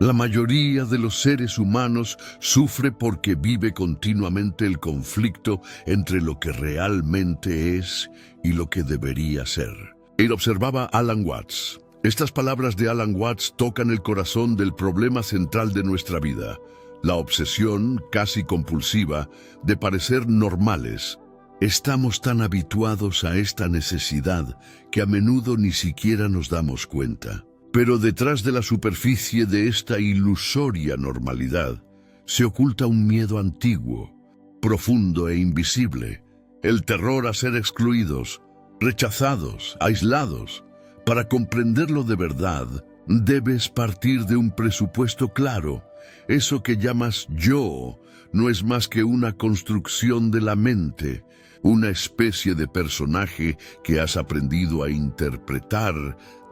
La mayoría de los seres humanos sufre porque vive continuamente el conflicto entre lo que realmente es y lo que debería ser. Él observaba a Alan Watts. Estas palabras de Alan Watts tocan el corazón del problema central de nuestra vida, la obsesión casi compulsiva de parecer normales. Estamos tan habituados a esta necesidad que a menudo ni siquiera nos damos cuenta. Pero detrás de la superficie de esta ilusoria normalidad se oculta un miedo antiguo, profundo e invisible, el terror a ser excluidos, rechazados, aislados. Para comprenderlo de verdad, debes partir de un presupuesto claro. Eso que llamas yo no es más que una construcción de la mente, una especie de personaje que has aprendido a interpretar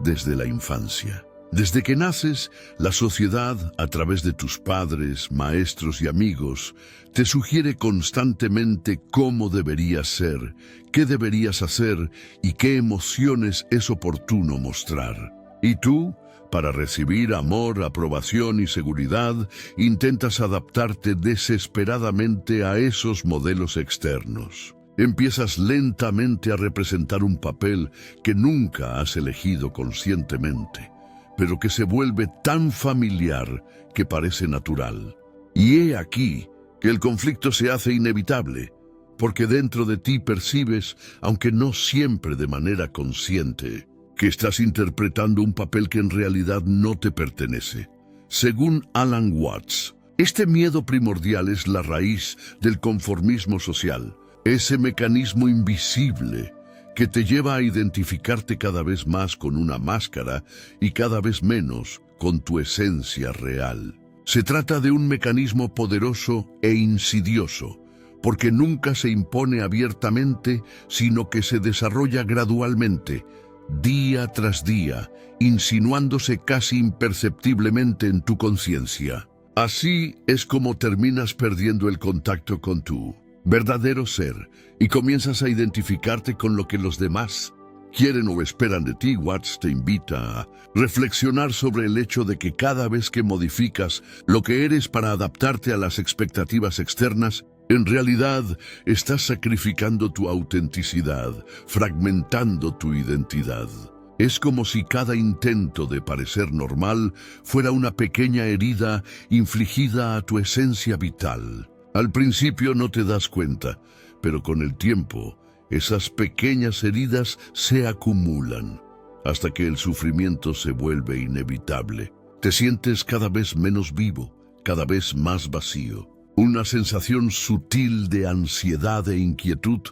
desde la infancia. Desde que naces, la sociedad, a través de tus padres, maestros y amigos, te sugiere constantemente cómo deberías ser, qué deberías hacer y qué emociones es oportuno mostrar. Y tú, para recibir amor, aprobación y seguridad, intentas adaptarte desesperadamente a esos modelos externos. Empiezas lentamente a representar un papel que nunca has elegido conscientemente, pero que se vuelve tan familiar que parece natural. Y he aquí que el conflicto se hace inevitable, porque dentro de ti percibes, aunque no siempre de manera consciente, que estás interpretando un papel que en realidad no te pertenece. Según Alan Watts, este miedo primordial es la raíz del conformismo social, ese mecanismo invisible que te lleva a identificarte cada vez más con una máscara y cada vez menos con tu esencia real. Se trata de un mecanismo poderoso e insidioso, porque nunca se impone abiertamente, sino que se desarrolla gradualmente, día tras día, insinuándose casi imperceptiblemente en tu conciencia. Así es como terminas perdiendo el contacto con tu verdadero ser y comienzas a identificarte con lo que los demás quieren o esperan de ti. Watts te invita a reflexionar sobre el hecho de que cada vez que modificas lo que eres para adaptarte a las expectativas externas, en realidad estás sacrificando tu autenticidad, fragmentando tu identidad. Es como si cada intento de parecer normal fuera una pequeña herida infligida a tu esencia vital. Al principio no te das cuenta, pero con el tiempo, esas pequeñas heridas se acumulan, hasta que el sufrimiento se vuelve inevitable. Te sientes cada vez menos vivo, cada vez más vacío. Una sensación sutil de ansiedad e inquietud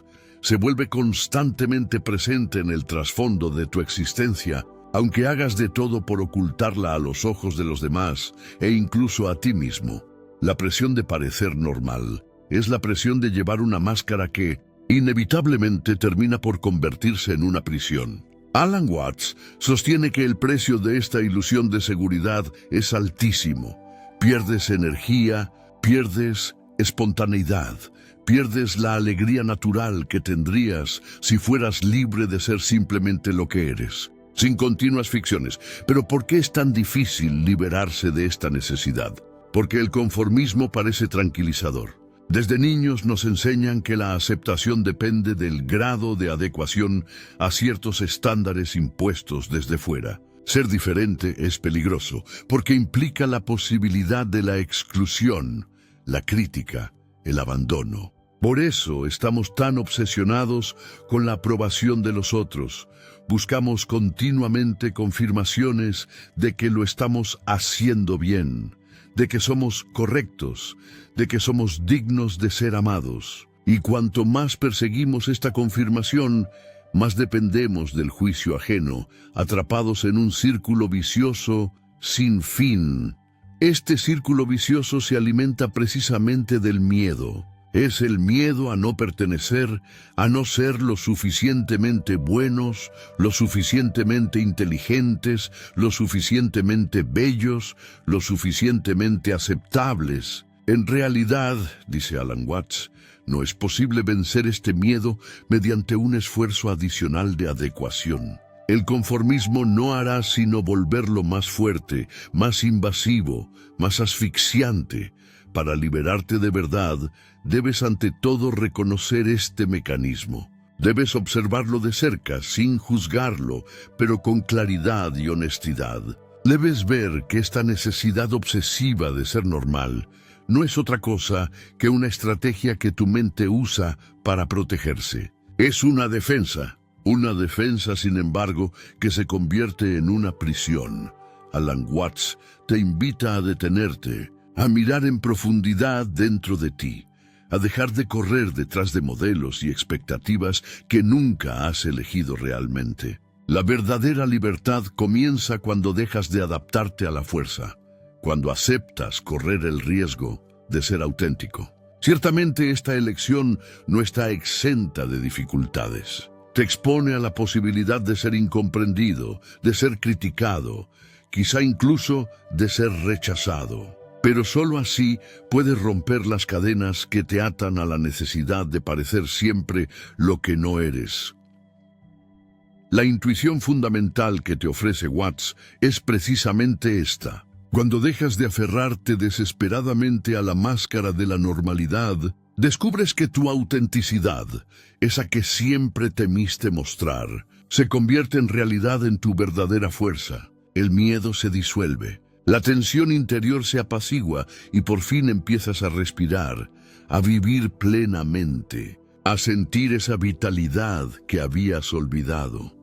se vuelve constantemente presente en el trasfondo de tu existencia, aunque hagas de todo por ocultarla a los ojos de los demás e incluso a ti mismo. La presión de parecer normal es la presión de llevar una máscara que, inevitablemente, termina por convertirse en una prisión. Alan Watts sostiene que el precio de esta ilusión de seguridad es altísimo. Pierdes energía, pierdes espontaneidad, pierdes la alegría natural que tendrías si fueras libre de ser simplemente lo que eres, sin continuas ficciones. Pero ¿por qué es tan difícil liberarse de esta necesidad? Porque el conformismo parece tranquilizador. Desde niños nos enseñan que la aceptación depende del grado de adecuación a ciertos estándares impuestos desde fuera. Ser diferente es peligroso, porque implica la posibilidad de la exclusión, la crítica, el abandono. Por eso estamos tan obsesionados con la aprobación de los otros. Buscamos continuamente confirmaciones de que lo estamos haciendo bien, de que somos correctos, de que somos dignos de ser amados. Y cuanto más perseguimos esta confirmación, más dependemos del juicio ajeno, atrapados en un círculo vicioso sin fin. Este círculo vicioso se alimenta precisamente del miedo. Es el miedo a no pertenecer, a no ser lo suficientemente buenos, lo suficientemente inteligentes, lo suficientemente bellos, lo suficientemente aceptables. En realidad, dice Alan Watts, no es posible vencer este miedo mediante un esfuerzo adicional de adecuación. El conformismo no hará sino volverlo más fuerte, más invasivo, más asfixiante. Para liberarte de verdad, debes ante todo reconocer este mecanismo. Debes observarlo de cerca, sin juzgarlo, pero con claridad y honestidad. Debes ver que esta necesidad obsesiva de ser normal no es otra cosa que una estrategia que tu mente usa para protegerse. Es una defensa, sin embargo, que se convierte en una prisión. Alan Watts te invita a detenerte, a mirar en profundidad dentro de ti, a dejar de correr detrás de modelos y expectativas que nunca has elegido realmente. La verdadera libertad comienza cuando dejas de adaptarte a la fuerza, cuando aceptas correr el riesgo de ser auténtico. Ciertamente esta elección no está exenta de dificultades. Te expone a la posibilidad de ser incomprendido, de ser criticado, quizá incluso de ser rechazado. Pero solo así puedes romper las cadenas que te atan a la necesidad de parecer siempre lo que no eres. La intuición fundamental que te ofrece Watts es precisamente esta. Cuando dejas de aferrarte desesperadamente a la máscara de la normalidad, descubres que tu autenticidad, esa que siempre temiste mostrar, se convierte en realidad en tu verdadera fuerza. El miedo se disuelve. La tensión interior se apacigua y por fin empiezas a respirar, a vivir plenamente, a sentir esa vitalidad que habías olvidado.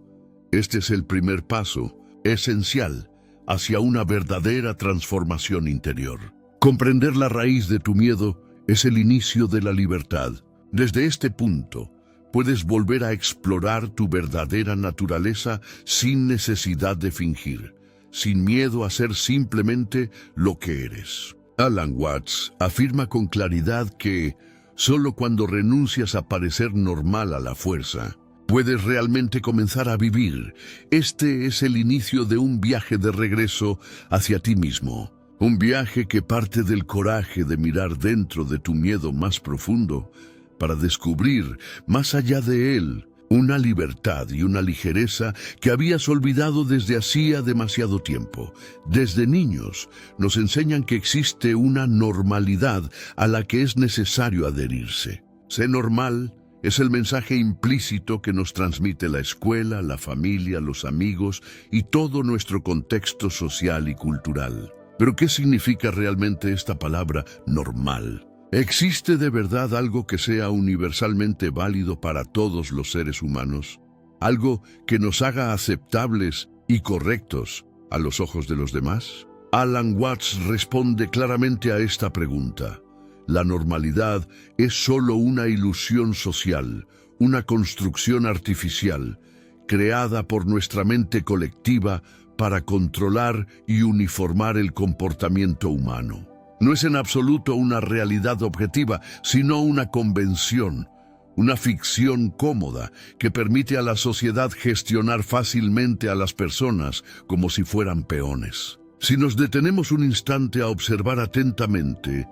Este es el primer paso, esencial, hacia una verdadera transformación interior. Comprender la raíz de tu miedo es el inicio de la libertad. Desde este punto, puedes volver a explorar tu verdadera naturaleza sin necesidad de fingir, sin miedo a ser simplemente lo que eres. Alan Watts afirma con claridad que solo cuando renuncias a parecer normal a la fuerza, puedes realmente comenzar a vivir. Este es el inicio de un viaje de regreso hacia ti mismo. Un viaje que parte del coraje de mirar dentro de tu miedo más profundo para descubrir, más allá de él, una libertad y una ligereza que habías olvidado desde hacía demasiado tiempo. Desde niños nos enseñan que existe una normalidad a la que es necesario adherirse. Sé normal es el mensaje implícito que nos transmite la escuela, la familia, los amigos y todo nuestro contexto social y cultural. Pero ¿qué significa realmente esta palabra normal? ¿Existe de verdad algo que sea universalmente válido para todos los seres humanos? ¿Algo que nos haga aceptables y correctos a los ojos de los demás? Alan Watts responde claramente a esta pregunta. La normalidad es solo una ilusión social, una construcción artificial, creada por nuestra mente colectiva para controlar y uniformar el comportamiento humano. No es en absoluto una realidad objetiva, sino una convención, una ficción cómoda que permite a la sociedad gestionar fácilmente a las personas como si fueran peones. Si nos detenemos un instante a observar atentamente,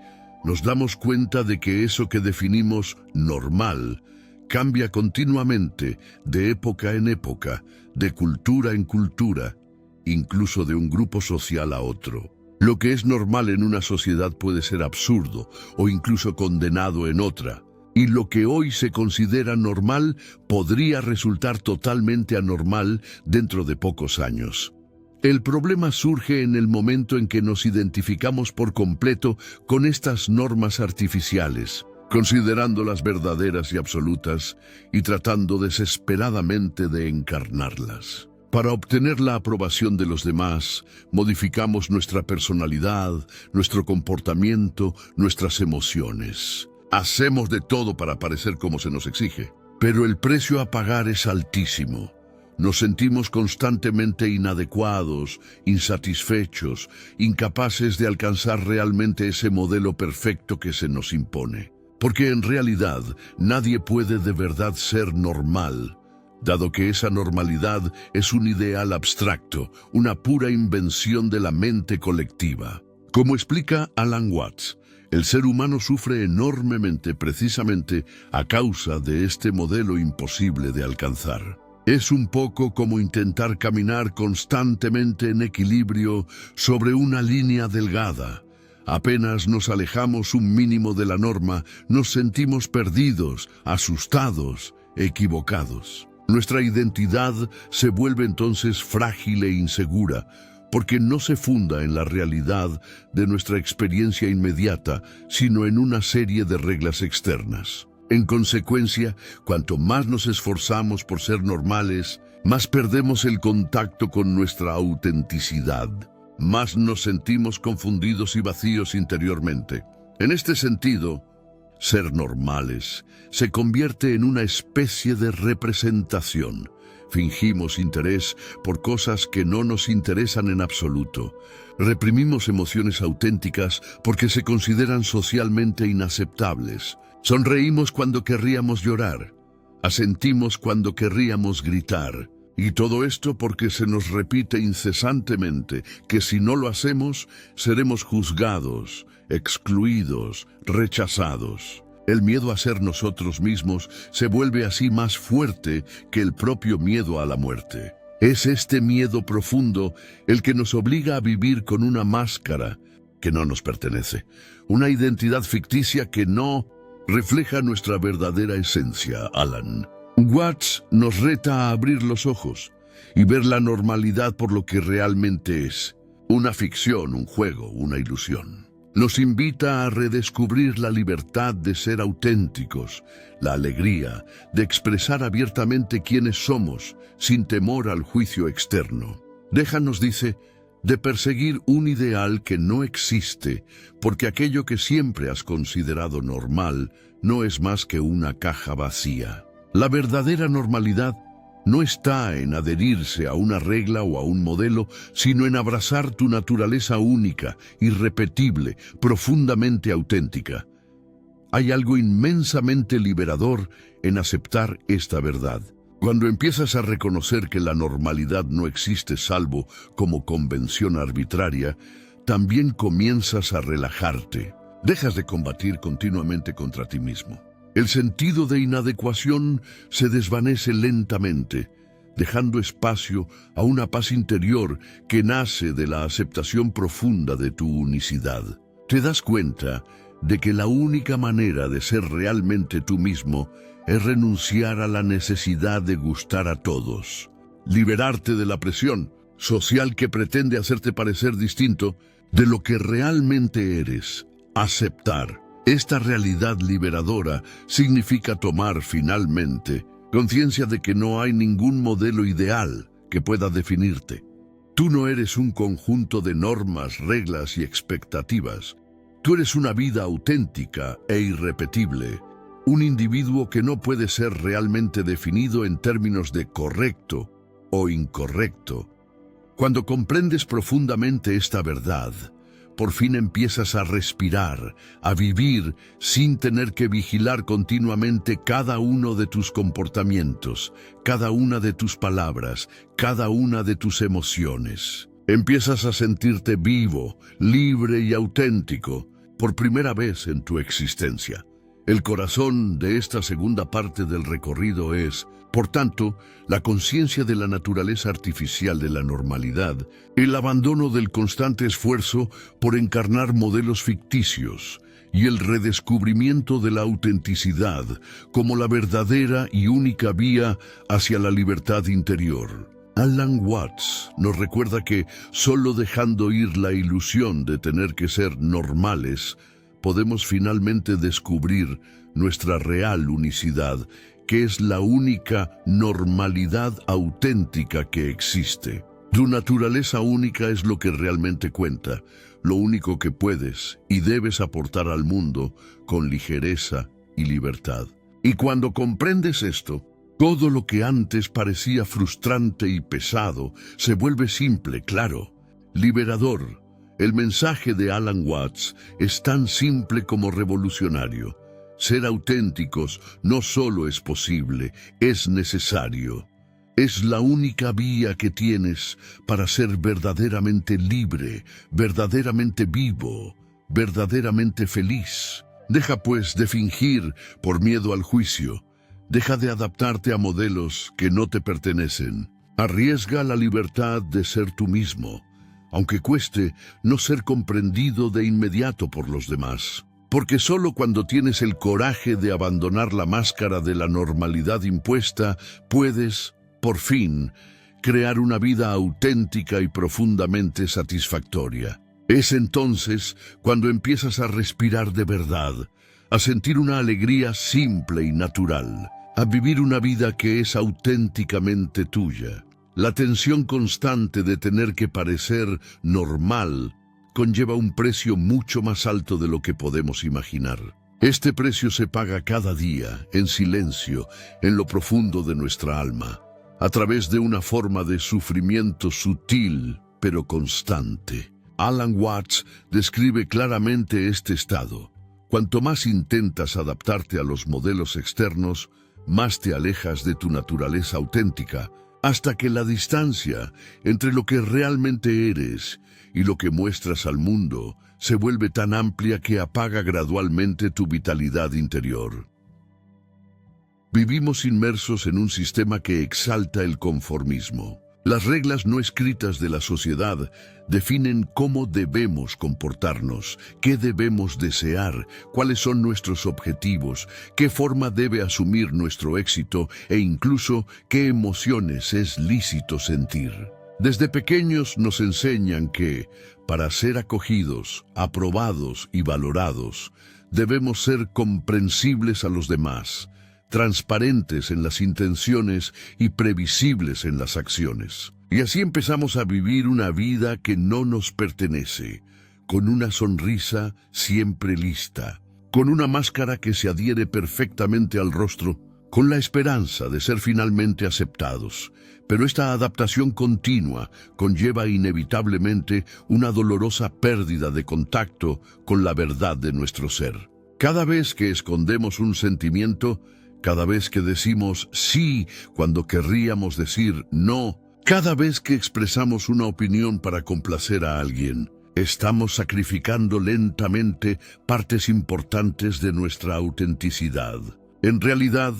nos damos cuenta de que eso que definimos normal cambia continuamente, de época en época, de cultura en cultura, incluso de un grupo social a otro. Lo que es normal en una sociedad puede ser absurdo o incluso condenado en otra, y lo que hoy se considera normal podría resultar totalmente anormal dentro de pocos años. El problema surge en el momento en que nos identificamos por completo con estas normas artificiales, considerándolas verdaderas y absolutas y tratando desesperadamente de encarnarlas. Para obtener la aprobación de los demás, modificamos nuestra personalidad, nuestro comportamiento, nuestras emociones. Hacemos de todo para parecer como se nos exige, pero el precio a pagar es altísimo. Nos sentimos constantemente inadecuados, insatisfechos, incapaces de alcanzar realmente ese modelo perfecto que se nos impone. Porque en realidad nadie puede de verdad ser normal, dado que esa normalidad es un ideal abstracto, una pura invención de la mente colectiva. Como explica Alan Watts, el ser humano sufre enormemente precisamente a causa de este modelo imposible de alcanzar. Es un poco como intentar caminar constantemente en equilibrio sobre una línea delgada. Apenas nos alejamos un mínimo de la norma, nos sentimos perdidos, asustados, equivocados. Nuestra identidad se vuelve entonces frágil e insegura, porque no se funda en la realidad de nuestra experiencia inmediata, sino en una serie de reglas externas. En consecuencia, cuanto más nos esforzamos por ser normales, más perdemos el contacto con nuestra autenticidad, más nos sentimos confundidos y vacíos interiormente. En este sentido, ser normales se convierte en una especie de representación. Fingimos interés por cosas que no nos interesan en absoluto. Reprimimos emociones auténticas porque se consideran socialmente inaceptables. Sonreímos cuando querríamos llorar. Asentimos cuando querríamos gritar. Y todo esto porque se nos repite incesantemente que si no lo hacemos, seremos juzgados, excluidos, rechazados. El miedo a ser nosotros mismos se vuelve así más fuerte que el propio miedo a la muerte. Es este miedo profundo el que nos obliga a vivir con una máscara que no nos pertenece, una identidad ficticia que no refleja nuestra verdadera esencia, Alan Watts nos reta a abrir los ojos y ver la normalidad por lo que realmente es, una ficción, un juego, una ilusión. Nos invita a redescubrir la libertad de ser auténticos, la alegría de expresar abiertamente quiénes somos, sin temor al juicio externo. Déjanos, dice, de perseguir un ideal que no existe, porque aquello que siempre has considerado normal no es más que una caja vacía. La verdadera normalidad no está en adherirse a una regla o a un modelo, sino en abrazar tu naturaleza única, irrepetible, profundamente auténtica. Hay algo inmensamente liberador en aceptar esta verdad. Cuando empiezas a reconocer que la normalidad no existe salvo como convención arbitraria, también comienzas a relajarte. Dejas de combatir continuamente contra ti mismo. El sentido de inadecuación se desvanece lentamente, dejando espacio a una paz interior que nace de la aceptación profunda de tu unicidad. Te das cuenta de que la única manera de ser realmente tú mismo es renunciar a la necesidad de gustar a todos, liberarte de la presión social que pretende hacerte parecer distinto de lo que realmente eres, aceptar. Esta realidad liberadora significa tomar finalmente conciencia de que no hay ningún modelo ideal que pueda definirte. Tú no eres un conjunto de normas, reglas y expectativas. Tú eres una vida auténtica e irrepetible, un individuo que no puede ser realmente definido en términos de correcto o incorrecto. Cuando comprendes profundamente esta verdad, por fin empiezas a respirar, a vivir sin tener que vigilar continuamente cada uno de tus comportamientos, cada una de tus palabras, cada una de tus emociones. Empiezas a sentirte vivo, libre y auténtico por primera vez en tu existencia. El corazón de esta segunda parte del recorrido es, por tanto, la conciencia de la naturaleza artificial de la normalidad, el abandono del constante esfuerzo por encarnar modelos ficticios y el redescubrimiento de la autenticidad como la verdadera y única vía hacia la libertad interior. Alan Watts nos recuerda que solo dejando ir la ilusión de tener que ser normales, podemos finalmente descubrir nuestra real unicidad, que es la única normalidad auténtica que existe. Tu naturaleza única es lo que realmente cuenta, lo único que puedes y debes aportar al mundo con ligereza y libertad. Y cuando comprendes esto, todo lo que antes parecía frustrante y pesado se vuelve simple, claro, liberador. El mensaje de Alan Watts es tan simple como revolucionario. Ser auténticos no solo es posible, es necesario. Es la única vía que tienes para ser verdaderamente libre, verdaderamente vivo, verdaderamente feliz. Deja pues de fingir por miedo al juicio. Deja de adaptarte a modelos que no te pertenecen. Arriesga la libertad de ser tú mismo, aunque cueste no ser comprendido de inmediato por los demás. Porque solo cuando tienes el coraje de abandonar la máscara de la normalidad impuesta, puedes, por fin, crear una vida auténtica y profundamente satisfactoria. Es entonces cuando empiezas a respirar de verdad, a sentir una alegría simple y natural, a vivir una vida que es auténticamente tuya. La tensión constante de tener que parecer normal conlleva un precio mucho más alto de lo que podemos imaginar. Este precio se paga cada día, en silencio, en lo profundo de nuestra alma, a través de una forma de sufrimiento sutil, pero constante. Alan Watts describe claramente este estado. Cuanto más intentas adaptarte a los modelos externos, más te alejas de tu naturaleza auténtica, hasta que la distancia entre lo que realmente eres y lo que muestras al mundo se vuelve tan amplia que apaga gradualmente tu vitalidad interior. Vivimos inmersos en un sistema que exalta el conformismo. Las reglas no escritas de la sociedad definen cómo debemos comportarnos, qué debemos desear, cuáles son nuestros objetivos, qué forma debe asumir nuestro éxito e incluso qué emociones es lícito sentir. Desde pequeños nos enseñan que, para ser acogidos, aprobados y valorados, debemos ser comprensibles a los demás, transparentes en las intenciones y previsibles en las acciones. Y así empezamos a vivir una vida que no nos pertenece, con una sonrisa siempre lista, con una máscara que se adhiere perfectamente al rostro, con la esperanza de ser finalmente aceptados. Pero esta adaptación continua conlleva inevitablemente una dolorosa pérdida de contacto con la verdad de nuestro ser. Cada vez que escondemos un sentimiento, cada vez que decimos sí cuando querríamos decir no, cada vez que expresamos una opinión para complacer a alguien, estamos sacrificando lentamente partes importantes de nuestra autenticidad. En realidad,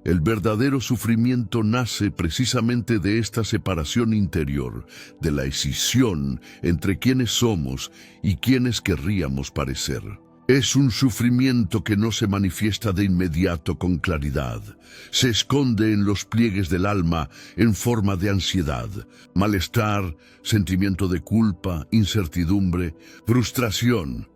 el verdadero sufrimiento nace precisamente de esta separación interior, de la escisión entre quienes somos y quienes querríamos parecer. Es un sufrimiento que no se manifiesta de inmediato con claridad. Se esconde en los pliegues del alma en forma de ansiedad, malestar, sentimiento de culpa, incertidumbre, frustración.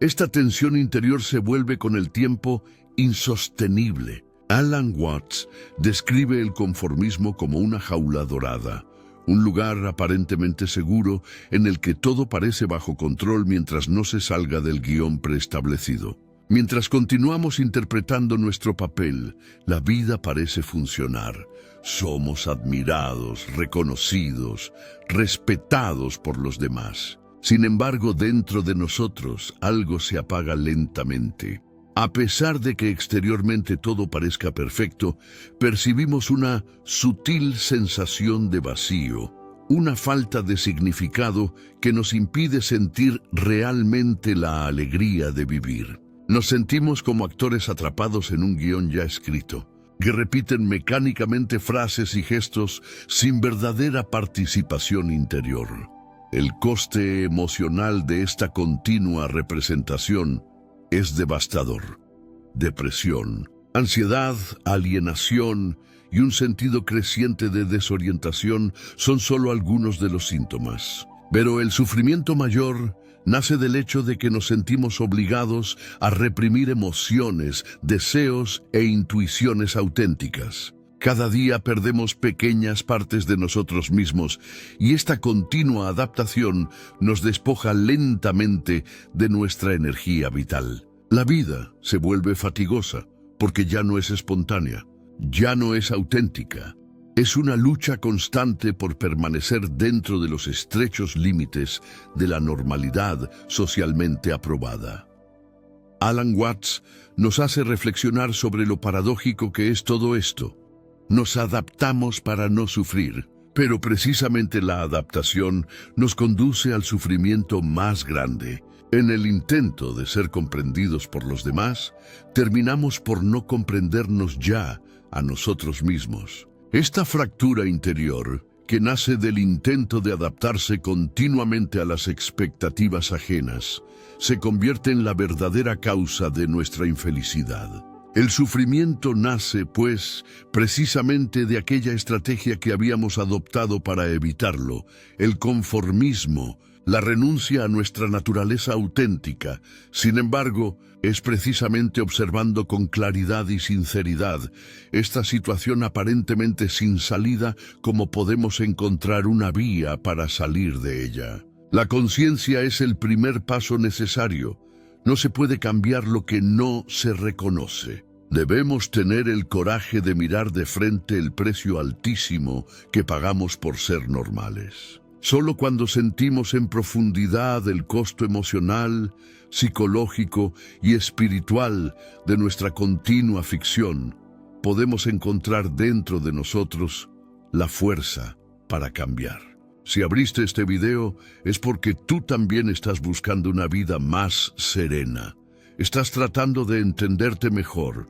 Esta tensión interior se vuelve con el tiempo insostenible. Alan Watts describe el conformismo como una jaula dorada, un lugar aparentemente seguro en el que todo parece bajo control mientras no se salga del guión preestablecido. Mientras continuamos interpretando nuestro papel, la vida parece funcionar. Somos admirados, reconocidos, respetados por los demás. Sin embargo, dentro de nosotros algo se apaga lentamente. A pesar de que exteriormente todo parezca perfecto, percibimos una sutil sensación de vacío, una falta de significado que nos impide sentir realmente la alegría de vivir. Nos sentimos como actores atrapados en un guión ya escrito, que repiten mecánicamente frases y gestos sin verdadera participación interior. El coste emocional de esta continua representación es devastador. Depresión, ansiedad, alienación y un sentido creciente de desorientación son solo algunos de los síntomas. Pero el sufrimiento mayor nace del hecho de que nos sentimos obligados a reprimir emociones, deseos e intuiciones auténticas. Cada día perdemos pequeñas partes de nosotros mismos y esta continua adaptación nos despoja lentamente de nuestra energía vital. La vida se vuelve fatigosa porque ya no es espontánea, ya no es auténtica. Es una lucha constante por permanecer dentro de los estrechos límites de la normalidad socialmente aprobada. Alan Watts nos hace reflexionar sobre lo paradójico que es todo esto. Nos adaptamos para no sufrir, pero precisamente la adaptación nos conduce al sufrimiento más grande. En el intento de ser comprendidos por los demás, terminamos por no comprendernos ya a nosotros mismos. Esta fractura interior, que nace del intento de adaptarse continuamente a las expectativas ajenas, se convierte en la verdadera causa de nuestra infelicidad. El sufrimiento nace, pues, precisamente de aquella estrategia que habíamos adoptado para evitarlo, el conformismo, la renuncia a nuestra naturaleza auténtica. Sin embargo, es precisamente observando con claridad y sinceridad esta situación aparentemente sin salida como podemos encontrar una vía para salir de ella. La conciencia es el primer paso necesario. No se puede cambiar lo que no se reconoce. Debemos tener el coraje de mirar de frente el precio altísimo que pagamos por ser normales. Solo cuando sentimos en profundidad el costo emocional, psicológico y espiritual de nuestra continua ficción, podemos encontrar dentro de nosotros la fuerza para cambiar. Si abriste este video, es porque tú también estás buscando una vida más serena. Estás tratando de entenderte mejor.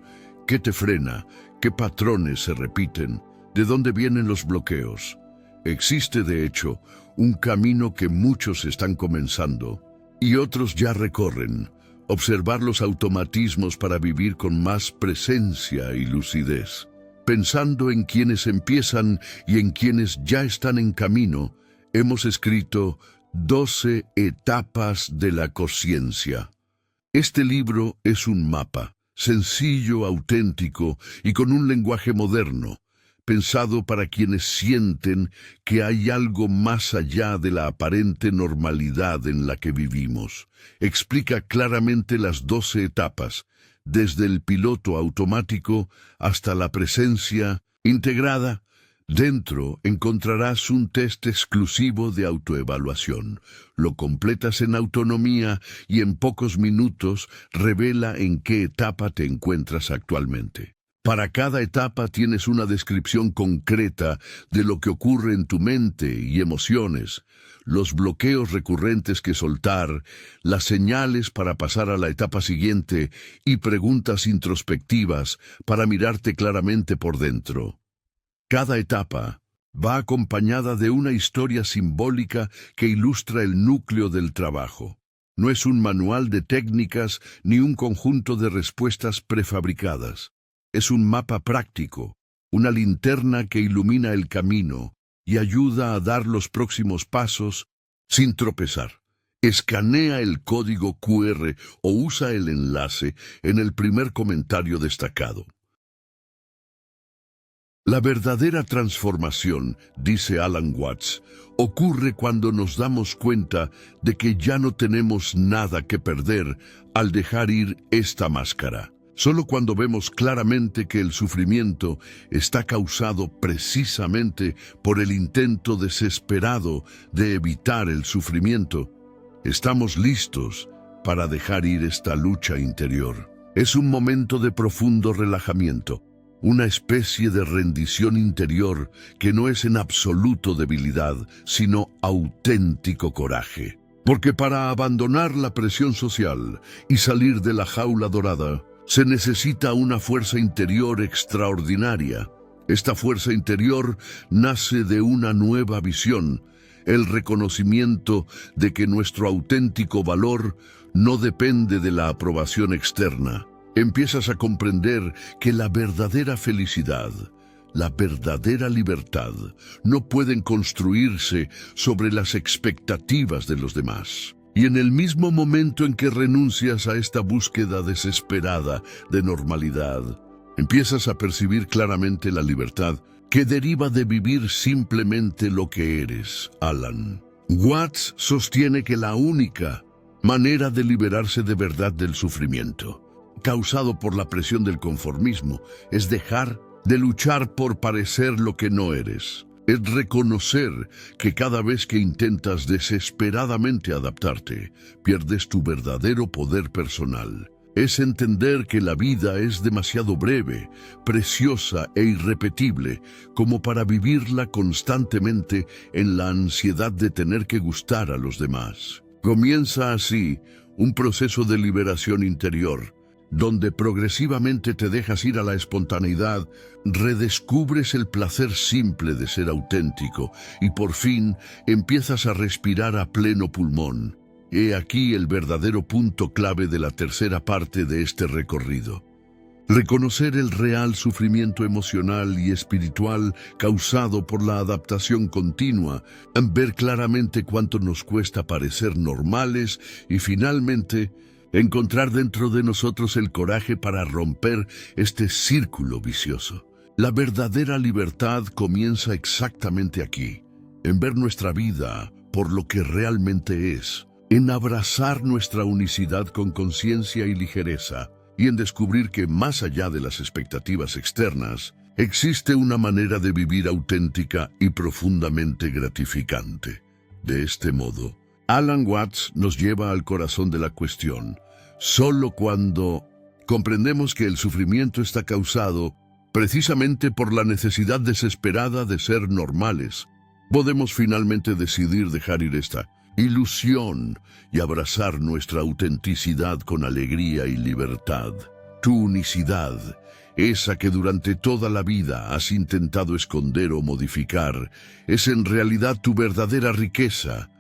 ¿Qué te frena? ¿Qué patrones se repiten? ¿De dónde vienen los bloqueos? Existe, de hecho, un camino que muchos están comenzando y otros ya recorren. Observar los automatismos para vivir con más presencia y lucidez. Pensando en quienes empiezan y en quienes ya están en camino, hemos escrito 12 etapas de la conciencia. Este libro es un mapa, sencillo, auténtico y con un lenguaje moderno, pensado para quienes sienten que hay algo más allá de la aparente normalidad en la que vivimos. Explica claramente las 12 etapas, desde el piloto automático hasta la presencia integrada. Dentro encontrarás un test exclusivo de autoevaluación. Lo completas en autonomía y en pocos minutos revela en qué etapa te encuentras actualmente. Para cada etapa tienes una descripción concreta de lo que ocurre en tu mente y emociones, los bloqueos recurrentes que soltar, las señales para pasar a la etapa siguiente y preguntas introspectivas para mirarte claramente por dentro. Cada etapa va acompañada de una historia simbólica que ilustra el núcleo del trabajo. No es un manual de técnicas ni un conjunto de respuestas prefabricadas. Es un mapa práctico, una linterna que ilumina el camino y ayuda a dar los próximos pasos sin tropezar. Escanea el código QR o usa el enlace en el primer comentario destacado. La verdadera transformación, dice Alan Watts, ocurre cuando nos damos cuenta de que ya no tenemos nada que perder al dejar ir esta máscara. Solo cuando vemos claramente que el sufrimiento está causado precisamente por el intento desesperado de evitar el sufrimiento, estamos listos para dejar ir esta lucha interior. Es un momento de profundo relajamiento. Una especie de rendición interior que no es en absoluto debilidad, sino auténtico coraje. Porque para abandonar la presión social y salir de la jaula dorada, se necesita una fuerza interior extraordinaria. Esta fuerza interior nace de una nueva visión, el reconocimiento de que nuestro auténtico valor no depende de la aprobación externa. Empiezas a comprender que la verdadera felicidad, la verdadera libertad, no pueden construirse sobre las expectativas de los demás. Y en el mismo momento en que renuncias a esta búsqueda desesperada de normalidad, empiezas a percibir claramente la libertad que deriva de vivir simplemente lo que eres, Alan. Watts sostiene que la única manera de liberarse de verdad del sufrimiento causado por la presión del conformismo es dejar de luchar por parecer lo que no eres. Es reconocer que cada vez que intentas desesperadamente adaptarte, pierdes tu verdadero poder personal. Es entender que la vida es demasiado breve, preciosa e irrepetible como para vivirla constantemente en la ansiedad de tener que gustar a los demás. Comienza así un proceso de liberación interior, donde progresivamente te dejas ir a la espontaneidad, redescubres el placer simple de ser auténtico y por fin empiezas a respirar a pleno pulmón. He aquí el verdadero punto clave de la tercera parte de este recorrido. Reconocer el real sufrimiento emocional y espiritual causado por la adaptación continua, ver claramente cuánto nos cuesta parecer normales y finalmente encontrar dentro de nosotros el coraje para romper este círculo vicioso. La verdadera libertad comienza exactamente aquí, en ver nuestra vida por lo que realmente es, en abrazar nuestra unicidad con conciencia y ligereza, y en descubrir que más allá de las expectativas externas, existe una manera de vivir auténtica y profundamente gratificante. De este modo, Alan Watts nos lleva al corazón de la cuestión. Solo cuando comprendemos que el sufrimiento está causado precisamente por la necesidad desesperada de ser normales, podemos finalmente decidir dejar ir esta ilusión y abrazar nuestra autenticidad con alegría y libertad. Tu unicidad, esa que durante toda la vida has intentado esconder o modificar, es en realidad tu verdadera riqueza,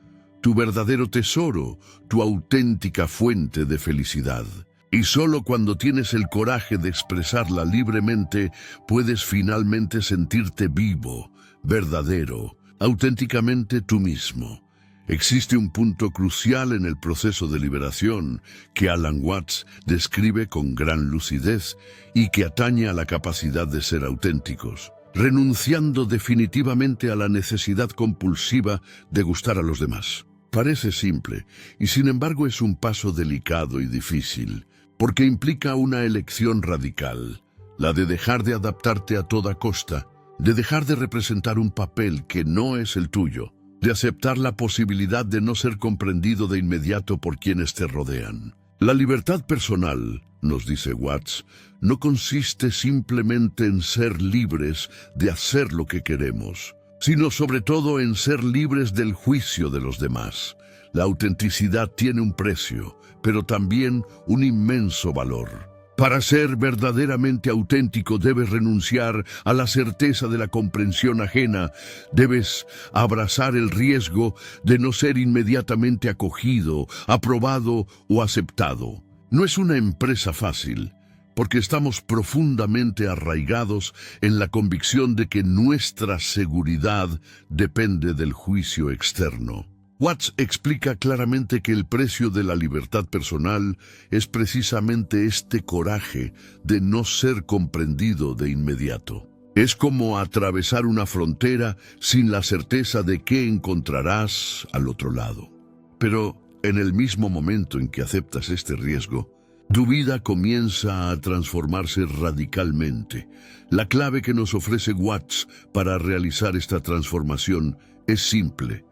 tu verdadero tesoro, tu auténtica fuente de felicidad. Y solo cuando tienes el coraje de expresarla libremente, puedes finalmente sentirte vivo, verdadero, auténticamente tú mismo. Existe un punto crucial en el proceso de liberación que Alan Watts describe con gran lucidez y que atañe a la capacidad de ser auténticos, renunciando definitivamente a la necesidad compulsiva de gustar a los demás. Parece simple, y sin embargo es un paso delicado y difícil, porque implica una elección radical, la de dejar de adaptarte a toda costa, de dejar de representar un papel que no es el tuyo, de aceptar la posibilidad de no ser comprendido de inmediato por quienes te rodean. La libertad personal, nos dice Watts, no consiste simplemente en ser libres de hacer lo que queremos, sino sobre todo en ser libres del juicio de los demás. La autenticidad tiene un precio, pero también un inmenso valor. Para ser verdaderamente auténtico debes renunciar a la certeza de la comprensión ajena, debes abrazar el riesgo de no ser inmediatamente acogido, aprobado o aceptado. No es una empresa fácil, porque estamos profundamente arraigados en la convicción de que nuestra seguridad depende del juicio externo. Watts explica claramente que el precio de la libertad personal es precisamente este coraje de no ser comprendido de inmediato. Es como atravesar una frontera sin la certeza de qué encontrarás al otro lado. Pero en el mismo momento en que aceptas este riesgo, tu vida comienza a transformarse radicalmente. La clave que nos ofrece Watts para realizar esta transformación es simple,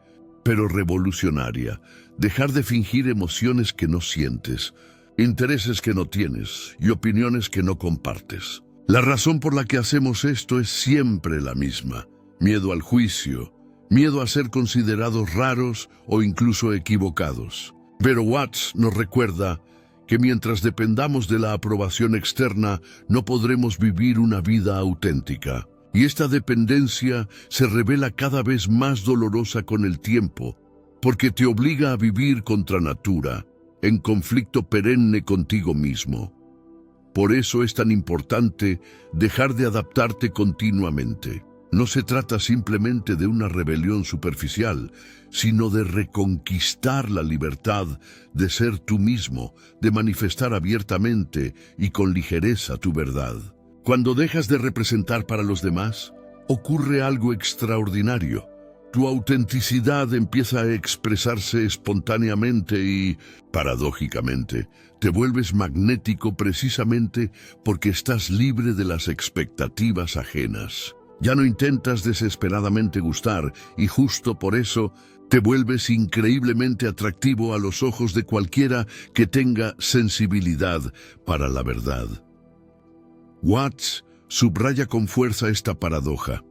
pero revolucionaria. Dejar de fingir emociones que no sientes, intereses que no tienes y opiniones que no compartes. La razón por la que hacemos esto es siempre la misma: miedo al juicio, miedo a ser considerados raros o incluso equivocados. Pero Watts nos recuerda que mientras dependamos de la aprobación externa, no podremos vivir una vida auténtica. Y esta dependencia se revela cada vez más dolorosa con el tiempo, porque te obliga a vivir contra natura, en conflicto perenne contigo mismo. Por eso es tan importante dejar de adaptarte continuamente. No se trata simplemente de una rebelión superficial, sino de reconquistar la libertad de ser tú mismo, de manifestar abiertamente y con ligereza tu verdad. Cuando dejas de representar para los demás, ocurre algo extraordinario. Tu autenticidad empieza a expresarse espontáneamente y, paradójicamente, te vuelves magnético precisamente porque estás libre de las expectativas ajenas. Ya no intentas desesperadamente gustar y justo por eso te vuelves increíblemente atractivo a los ojos de cualquiera que tenga sensibilidad para la verdad. Watts subraya con fuerza esta paradoja.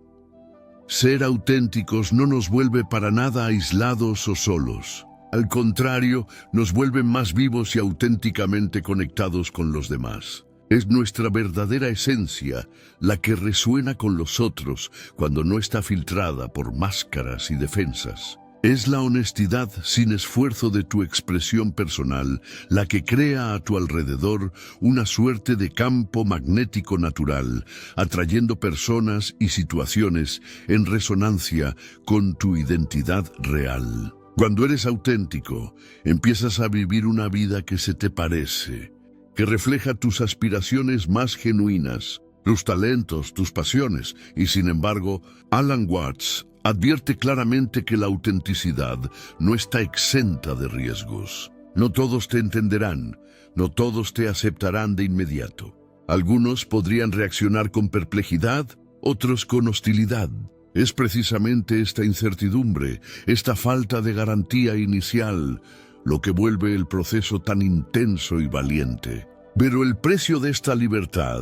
Ser auténticos no nos vuelve para nada aislados o solos. Al contrario, nos vuelven más vivos y auténticamente conectados con los demás. Es nuestra verdadera esencia la que resuena con los otros cuando no está filtrada por máscaras y defensas. Es la honestidad sin esfuerzo de tu expresión personal la que crea a tu alrededor una suerte de campo magnético natural, atrayendo personas y situaciones en resonancia con tu identidad real. Cuando eres auténtico, empiezas a vivir una vida que se te parece, que refleja tus aspiraciones más genuinas, tus talentos, tus pasiones, y sin embargo, Alan Watts advierte claramente que la autenticidad no está exenta de riesgos. No todos te entenderán, no todos te aceptarán de inmediato. Algunos podrían reaccionar con perplejidad, otros con hostilidad. Es precisamente esta incertidumbre, esta falta de garantía inicial, lo que vuelve el proceso tan intenso y valiente. Pero el precio de esta libertad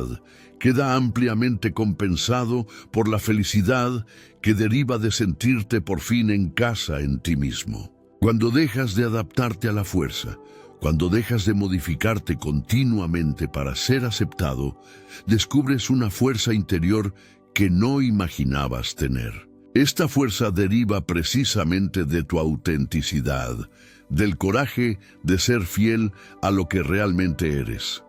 queda ampliamente compensado por la felicidad que deriva de sentirte por fin en casa en ti mismo. Cuando dejas de adaptarte a la fuerza, cuando dejas de modificarte continuamente para ser aceptado, descubres una fuerza interior que no imaginabas tener. Esta fuerza deriva precisamente de tu autenticidad, del coraje de ser fiel a lo que realmente eres.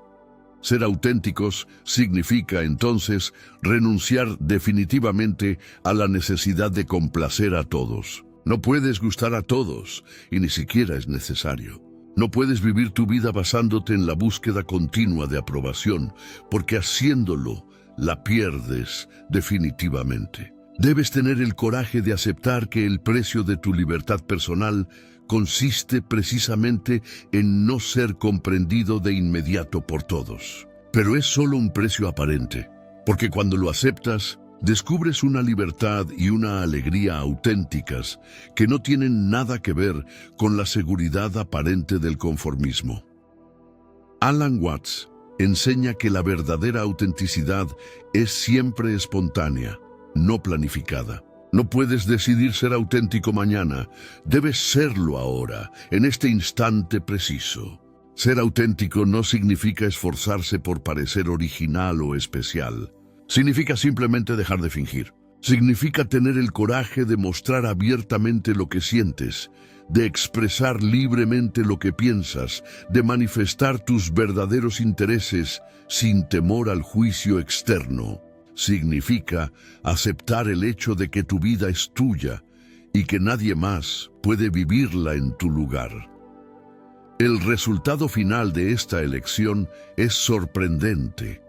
Ser auténticos significa entonces renunciar definitivamente a la necesidad de complacer a todos. No puedes gustar a todos, y ni siquiera es necesario. No puedes vivir tu vida basándote en la búsqueda continua de aprobación, porque haciéndolo, la pierdes definitivamente. Debes tener el coraje de aceptar que el precio de tu libertad personal consiste precisamente en no ser comprendido de inmediato por todos. Pero es solo un precio aparente, porque cuando lo aceptas, descubres una libertad y una alegría auténticas que no tienen nada que ver con la seguridad aparente del conformismo. Alan Watts enseña que la verdadera autenticidad es siempre espontánea, no planificada. No puedes decidir ser auténtico mañana, debes serlo ahora, en este instante preciso. Ser auténtico no significa esforzarse por parecer original o especial. Significa simplemente dejar de fingir. Significa tener el coraje de mostrar abiertamente lo que sientes, de expresar libremente lo que piensas, de manifestar tus verdaderos intereses sin temor al juicio externo. Significa aceptar el hecho de que tu vida es tuya y que nadie más puede vivirla en tu lugar. El resultado final de esta elección es sorprendente.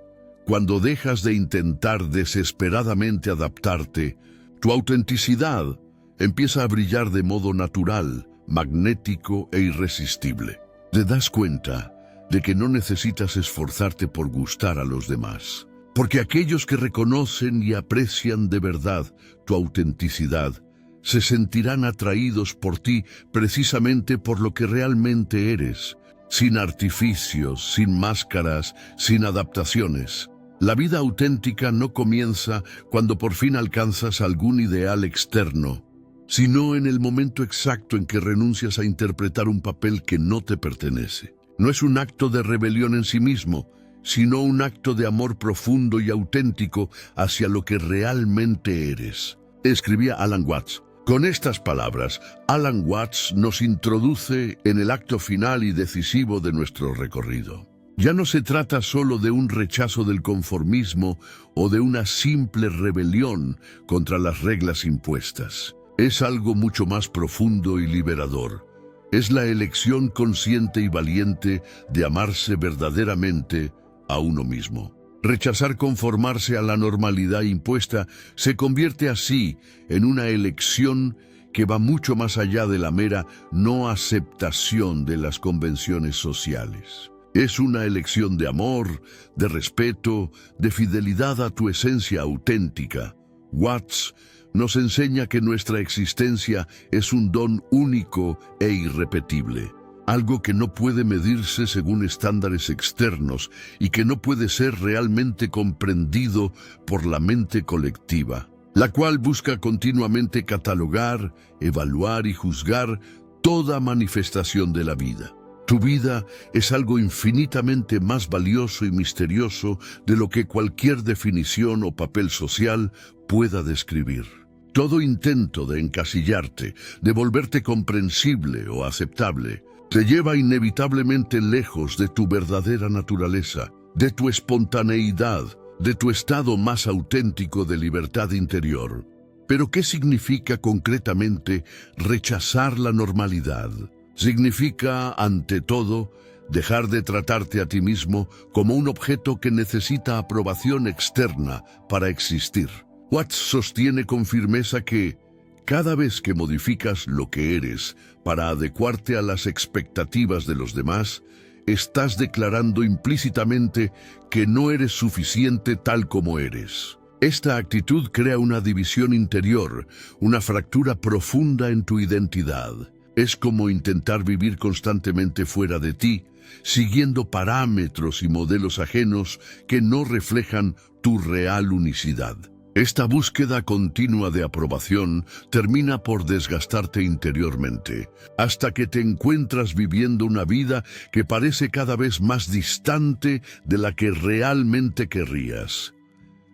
Cuando dejas de intentar desesperadamente adaptarte, tu autenticidad empieza a brillar de modo natural, magnético e irresistible. Te das cuenta de que no necesitas esforzarte por gustar a los demás. Porque aquellos que reconocen y aprecian de verdad tu autenticidad se sentirán atraídos por ti precisamente por lo que realmente eres, sin artificios, sin máscaras, sin adaptaciones. La vida auténtica no comienza cuando por fin alcanzas algún ideal externo, sino en el momento exacto en que renuncias a interpretar un papel que no te pertenece. No es un acto de rebelión en sí mismo, sino un acto de amor profundo y auténtico hacia lo que realmente eres. Escribía Alan Watts. Con estas palabras, Alan Watts nos introduce en el acto final y decisivo de nuestro recorrido. Ya no se trata solo de un rechazo del conformismo o de una simple rebelión contra las reglas impuestas. Es algo mucho más profundo y liberador. Es la elección consciente y valiente de amarse verdaderamente a uno mismo. Rechazar conformarse a la normalidad impuesta se convierte así en una elección que va mucho más allá de la mera no aceptación de las convenciones sociales. Es una elección de amor, de respeto, de fidelidad a tu esencia auténtica. Watts nos enseña que nuestra existencia es un don único e irrepetible. Algo que no puede medirse según estándares externos y que no puede ser realmente comprendido por la mente colectiva, la cual busca continuamente catalogar, evaluar y juzgar toda manifestación de la vida. Tu vida es algo infinitamente más valioso y misterioso de lo que cualquier definición o papel social pueda describir. Todo intento de encasillarte, de volverte comprensible o aceptable, te lleva inevitablemente lejos de tu verdadera naturaleza, de tu espontaneidad, de tu estado más auténtico de libertad interior. Pero ¿qué significa concretamente rechazar la normalidad? Significa, ante todo, dejar de tratarte a ti mismo como un objeto que necesita aprobación externa para existir. Watts sostiene con firmeza que cada vez que modificas lo que eres para adecuarte a las expectativas de los demás, estás declarando implícitamente que no eres suficiente tal como eres. Esta actitud crea una división interior, una fractura profunda en tu identidad. Es como intentar vivir constantemente fuera de ti, siguiendo parámetros y modelos ajenos que no reflejan tu real unicidad. Esta búsqueda continua de aprobación termina por desgastarte interiormente, hasta que te encuentras viviendo una vida que parece cada vez más distante de la que realmente querrías.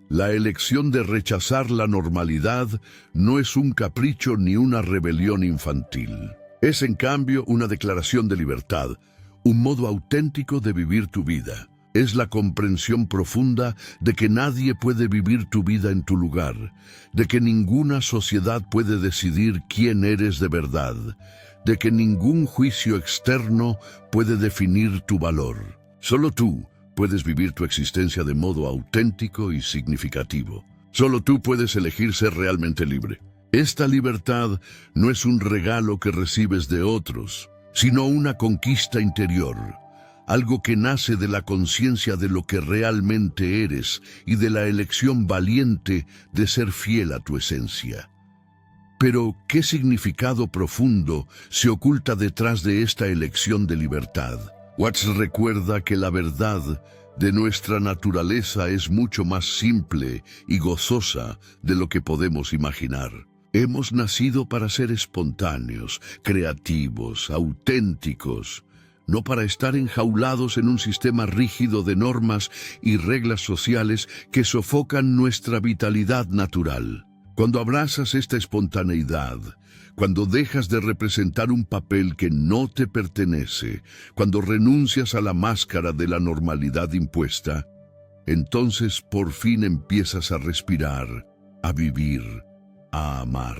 La elección de rechazar la normalidad no es un capricho ni una rebelión infantil. Es, en cambio, una declaración de libertad, un modo auténtico de vivir tu vida. Es la comprensión profunda de que nadie puede vivir tu vida en tu lugar, de que ninguna sociedad puede decidir quién eres de verdad, de que ningún juicio externo puede definir tu valor. Solo tú puedes vivir tu existencia de modo auténtico y significativo. Solo tú puedes elegir ser realmente libre. Esta libertad no es un regalo que recibes de otros, sino una conquista interior. Algo que nace de la conciencia de lo que realmente eres y de la elección valiente de ser fiel a tu esencia. Pero, ¿qué significado profundo se oculta detrás de esta elección de libertad? Watts recuerda que la verdad de nuestra naturaleza es mucho más simple y gozosa de lo que podemos imaginar. Hemos nacido para ser espontáneos, creativos, auténticos, no para estar enjaulados en un sistema rígido de normas y reglas sociales que sofocan nuestra vitalidad natural. Cuando abrazas esta espontaneidad, cuando dejas de representar un papel que no te pertenece, cuando renuncias a la máscara de la normalidad impuesta, entonces por fin empiezas a respirar, a vivir, a amar.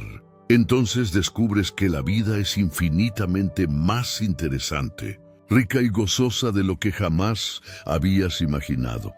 Entonces descubres que la vida es infinitamente más interesante, rica y gozosa de lo que jamás habías imaginado.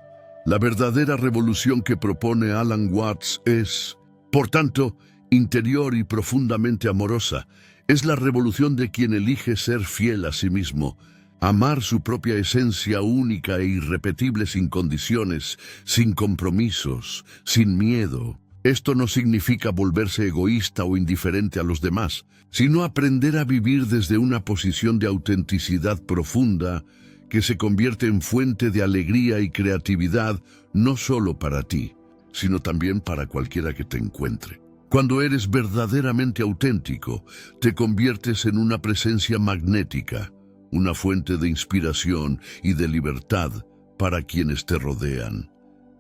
La verdadera revolución que propone Alan Watts es, por tanto, interior y profundamente amorosa. Es la revolución de quien elige ser fiel a sí mismo, amar su propia esencia única e irrepetible sin condiciones, sin compromisos, sin miedo. Esto no significa volverse egoísta o indiferente a los demás, sino aprender a vivir desde una posición de autenticidad profunda que se convierte en fuente de alegría y creatividad no solo para ti, sino también para cualquiera que te encuentre. Cuando eres verdaderamente auténtico, te conviertes en una presencia magnética, una fuente de inspiración y de libertad para quienes te rodean.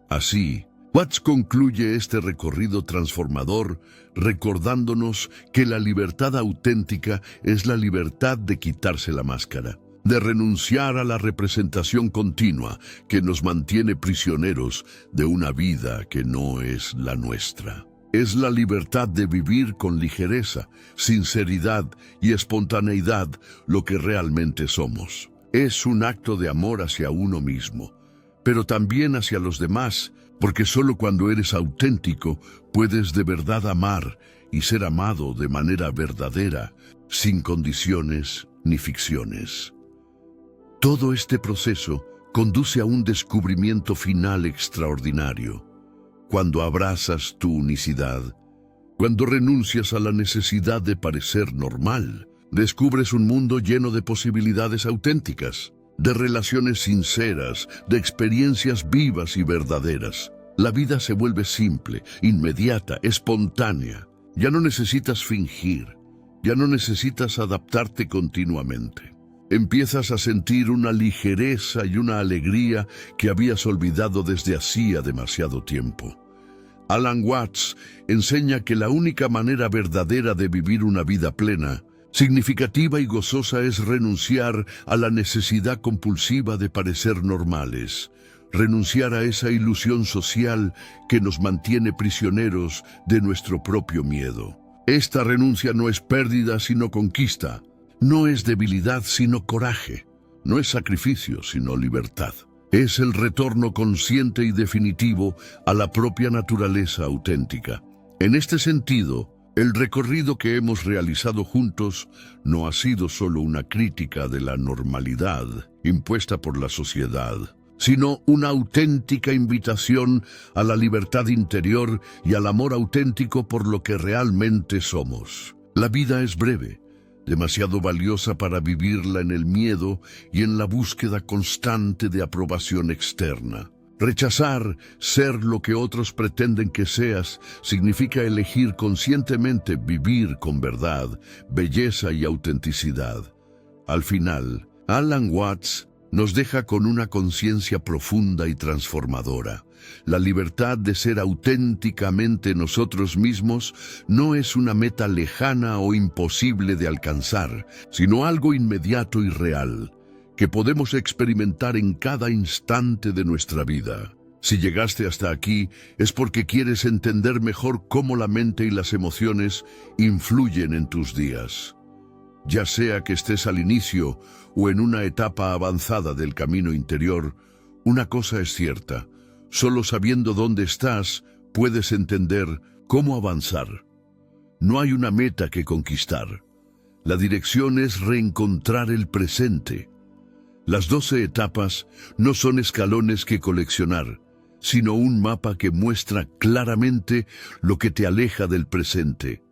Así, Watts concluye este recorrido transformador recordándonos que la libertad auténtica es la libertad de quitarse la máscara, de renunciar a la representación continua que nos mantiene prisioneros de una vida que no es la nuestra. Es la libertad de vivir con ligereza, sinceridad y espontaneidad lo que realmente somos. Es un acto de amor hacia uno mismo, pero también hacia los demás, porque solo cuando eres auténtico puedes de verdad amar y ser amado de manera verdadera, sin condiciones ni ficciones. Todo este proceso conduce a un descubrimiento final extraordinario. Cuando abrazas tu unicidad, cuando renuncias a la necesidad de parecer normal, descubres un mundo lleno de posibilidades auténticas, de relaciones sinceras, de experiencias vivas y verdaderas. La vida se vuelve simple, inmediata, espontánea. Ya no necesitas fingir, Ya no necesitas adaptarte continuamente. Empiezas a sentir una ligereza y una alegría que habías olvidado desde hacía demasiado tiempo. Alan Watts enseña que la única manera verdadera de vivir una vida plena, significativa y gozosa es renunciar a la necesidad compulsiva de parecer normales, renunciar a esa ilusión social que nos mantiene prisioneros de nuestro propio miedo. Esta renuncia no es pérdida sino conquista, no es debilidad sino coraje, no es sacrificio sino libertad. Es el retorno consciente y definitivo a la propia naturaleza auténtica. En este sentido, el recorrido que hemos realizado juntos no ha sido solo una crítica de la normalidad impuesta por la sociedad, sino una auténtica invitación a la libertad interior y al amor auténtico por lo que realmente somos. La vida es breve, demasiado valiosa para vivirla en el miedo y en la búsqueda constante de aprobación externa. Rechazar ser lo que otros pretenden que seas significa elegir conscientemente vivir con verdad, belleza y autenticidad. Al final, Alan Watts nos deja con una conciencia profunda y transformadora. La libertad de ser auténticamente nosotros mismos no es una meta lejana o imposible de alcanzar, sino algo inmediato y real, que podemos experimentar en cada instante de nuestra vida. Si llegaste hasta aquí, es porque quieres entender mejor cómo la mente y las emociones influyen en tus días. Ya sea que estés al inicio o en una etapa avanzada del camino interior, una cosa es cierta: solo sabiendo dónde estás, puedes entender cómo avanzar. No hay una meta que conquistar. La dirección es reencontrar el presente. Las 12 etapas no son escalones que coleccionar, sino un mapa que muestra claramente lo que te aleja del presente: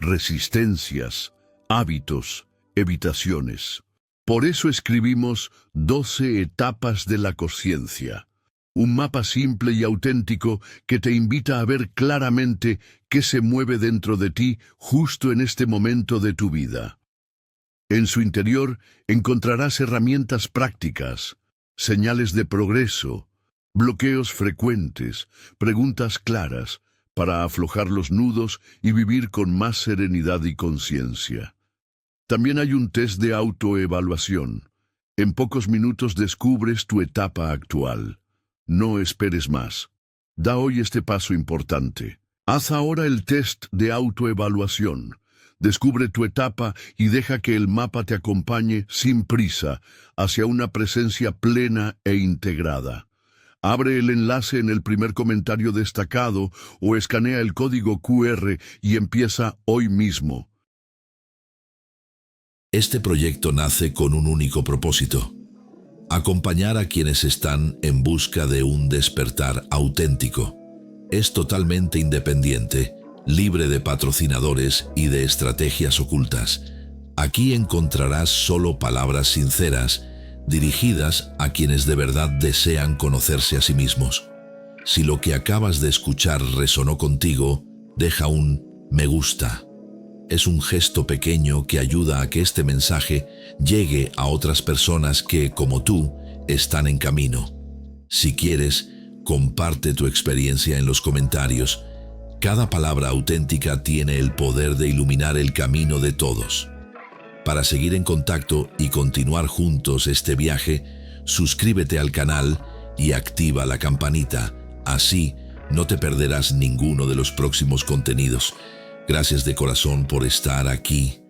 resistencias, hábitos, evitaciones. Por eso escribimos 12 etapas de la conciencia. Un mapa simple y auténtico que te invita a ver claramente qué se mueve dentro de ti justo en este momento de tu vida. En su interior encontrarás herramientas prácticas, señales de progreso, bloqueos frecuentes, preguntas claras para aflojar los nudos y vivir con más serenidad y conciencia. También hay un test de autoevaluación. En pocos minutos descubres tu etapa actual. No esperes más. Da hoy este paso importante. Haz ahora el test de autoevaluación. Descubre tu etapa y deja que el mapa te acompañe sin prisa hacia una presencia plena e integrada. Abre el enlace en el primer comentario destacado o escanea el código QR y empieza hoy mismo. Este proyecto nace con un único propósito: acompañar a quienes están en busca de un despertar auténtico. Es totalmente independiente, libre de patrocinadores y de estrategias ocultas. Aquí encontrarás solo palabras sinceras, dirigidas a quienes de verdad desean conocerse a sí mismos. Si lo que acabas de escuchar resonó contigo, deja un me gusta. Es un gesto pequeño que ayuda a que este mensaje llegue a otras personas que, como tú, están en camino. Si quieres, comparte tu experiencia en los comentarios. Cada palabra auténtica tiene el poder de iluminar el camino de todos. Para seguir en contacto y continuar juntos este viaje, suscríbete al canal y activa la campanita. Así no te perderás ninguno de los próximos contenidos. Gracias de corazón por estar aquí.